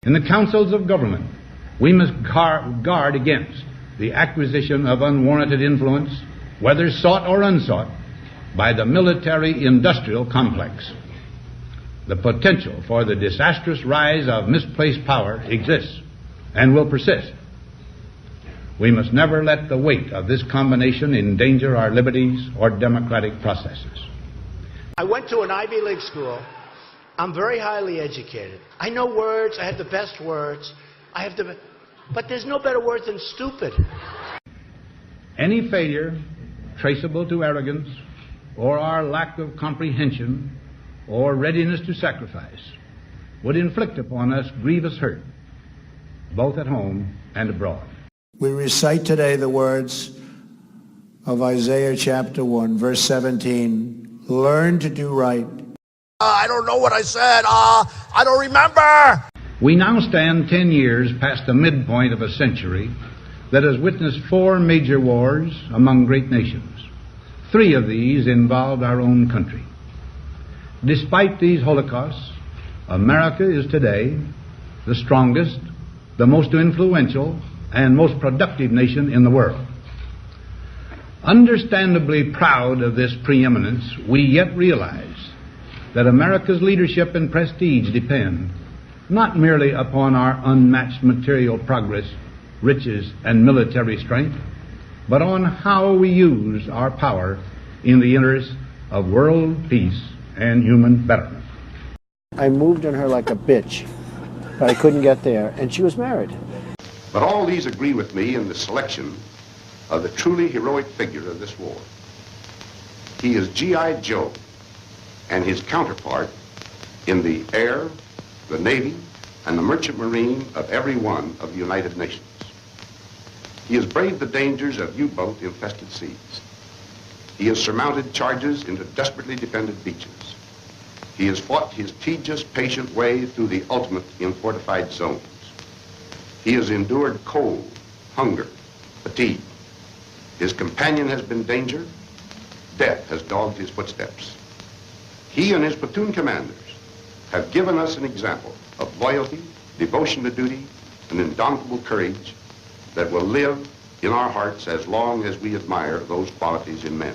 In the councils of government, we must guard against the acquisition of unwarranted influence, whether sought or unsought, by the military-industrial complex. The potential for the disastrous rise of misplaced power exists and will persist. We must never let the weight of this combination endanger our liberties or democratic processes. I went to an Ivy League school. I'm very highly educated. I know words. I have the best words. But there's no better word than stupid. Any failure traceable to arrogance or our lack of comprehension or readiness to sacrifice would inflict upon us grievous hurt, both at home and abroad. We recite today the words of Isaiah chapter 1, verse 17. Learn to do right. I don't know what I said. I don't remember. We now stand 10 years past the midpoint of a century that has witnessed 4 major wars among great nations. 3 of these involved our own country. Despite these holocausts, America is today the strongest, the most influential, and most productive nation in the world. Understandably proud of this preeminence, we yet realize that America's leadership and prestige depend not merely upon our unmatched material progress, riches, and military strength, but on how we use our power in the interest of world peace and human betterment. I moved on her like a bitch, but I couldn't get there, and she was married. But all these agree with me in the selection of the truly heroic figure of this war. He is G.I. Joe and his counterpart in the air, the Navy, and the merchant marine of every one of the United Nations. He has braved the dangers of U-boat infested seas. He has surmounted charges into desperately defended beaches. He has fought his tedious, patient way through the ultimate in fortified zones. He has endured cold, hunger, fatigue. His companion has been danger. Death has dogged his footsteps. He and his platoon commanders have given us an example of loyalty, devotion to duty, and indomitable courage that will live in our hearts as long as we admire those qualities in men.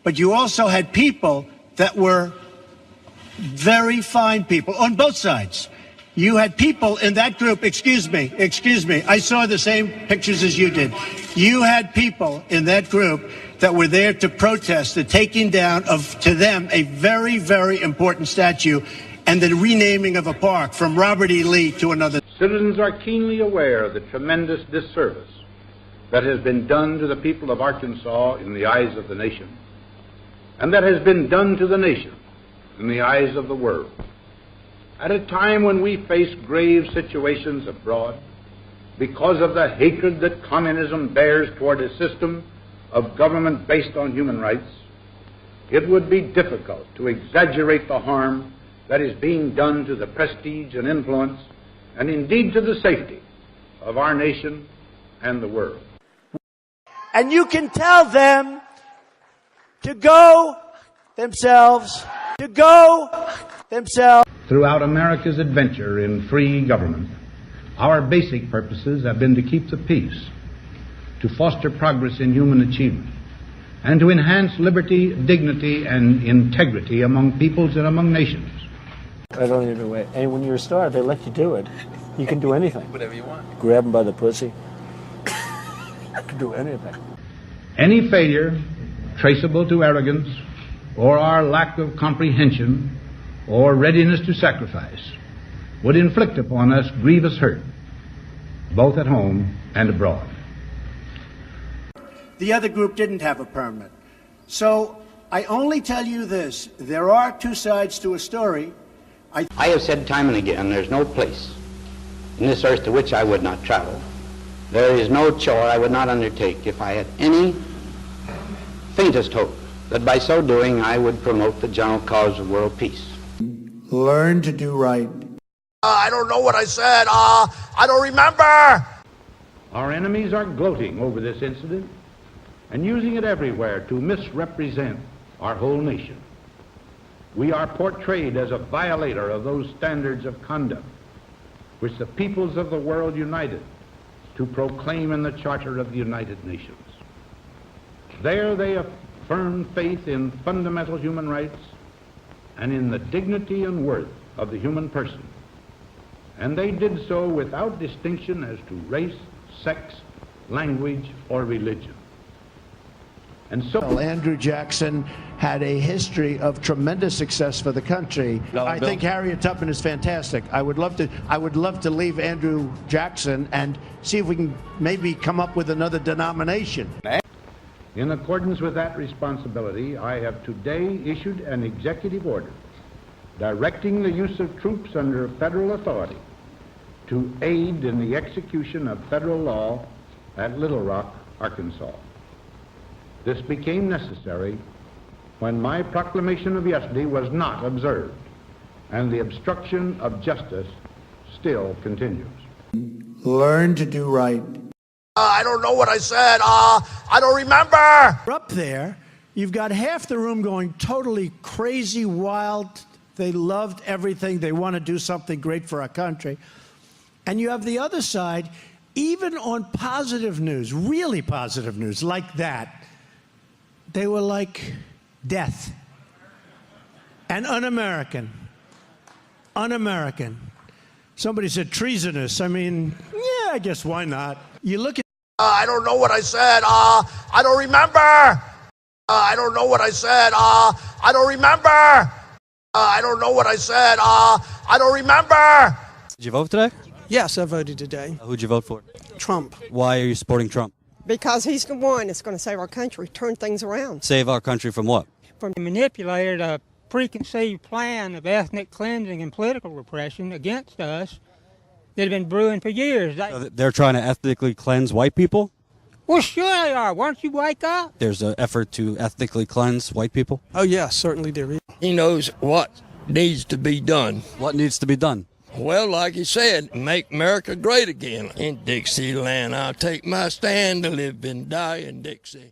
But you also had people that were very fine people on both sides. You had people in that group, excuse me, I saw the same pictures as you did. You had people in that group that were there to protest the taking down of, to them, a very, very important statue and the renaming of a park from Robert E. Lee to another. Citizens are keenly aware of the tremendous disservice that has been done to the people of Arkansas in the eyes of the nation, and that has been done to the nation in the eyes of the world. At a time when we face grave situations abroad because of the hatred that communism bears toward a system of government based on human rights, it would be difficult to exaggerate the harm that is being done to the prestige and influence, and indeed to the safety of our nation and the world. And you can tell them to go themselves. Throughout America's adventure in free government, our basic purposes have been to keep the peace, to foster progress in human achievement, and to enhance liberty, dignity, and integrity among peoples and among nations. I don't even wait. And when you're a star, they let you do it. You can do anything. Whatever you want. Grab them by the pussy. You can do anything. Any failure traceable to arrogance or our lack of comprehension or readiness to sacrifice would inflict upon us grievous hurt, both at home and abroad. The other group didn't have a permit. So I only tell you this. There are 2 sides to a story. I have said time and again, there's no place in this earth to which I would not travel. There is no chore I would not undertake if I had any faintest hope that by so doing I would promote the general cause of world peace. Learn to do right. I don't know what I said. I don't remember. Our enemies are gloating over this incident and using it everywhere to misrepresent our whole nation. We are portrayed as a violator of those standards of conduct which the peoples of the world united to proclaim in the Charter of the United Nations. There they affirmed faith in fundamental human rights and in the dignity and worth of the human person. And they did so without distinction as to race, sex, language, or religion. And so Andrew Jackson had a history of tremendous success for the country. I think Harriet Tubman is fantastic. I would love to leave Andrew Jackson and see if we can maybe come up with another denomination. in accordance with that responsibility, I have today issued an executive order directing the use of troops under federal authority to aid in the execution of federal law at Little Rock, Arkansas. This became necessary when my proclamation of yesterday was not observed, and the obstruction of justice still continues. Learn to do right. I don't know what I said. I don't remember. Up there, you've got half the room going totally crazy, wild. They loved everything. They want to do something great for our country. And you have the other side, even on positive news, really positive news like that, they were like death and un-American. Un-American. Somebody said treasonous. I mean, yeah, I guess why not? You look at I don't know what I said. I don't remember. I don't know what I said. I don't remember. I don't know what I said. I don't remember. Did you vote today? Yes, I voted today. Who'd you vote for? Trump. Why are you supporting Trump? Because he's the one that's going to save our country, turn things around. Save our country from what? From manipulated a preconceived plan of ethnic cleansing and political repression against us that had been brewing for years. So they're trying to ethnically cleanse white people? Well, sure they are. Why don't you wake up? There's an effort to ethnically cleanse white people? Oh, yes, certainly there is. He knows what needs to be done. What needs to be done? Well, like he said, make America great again. In Dixieland, I'll take my stand to live and die in Dixie.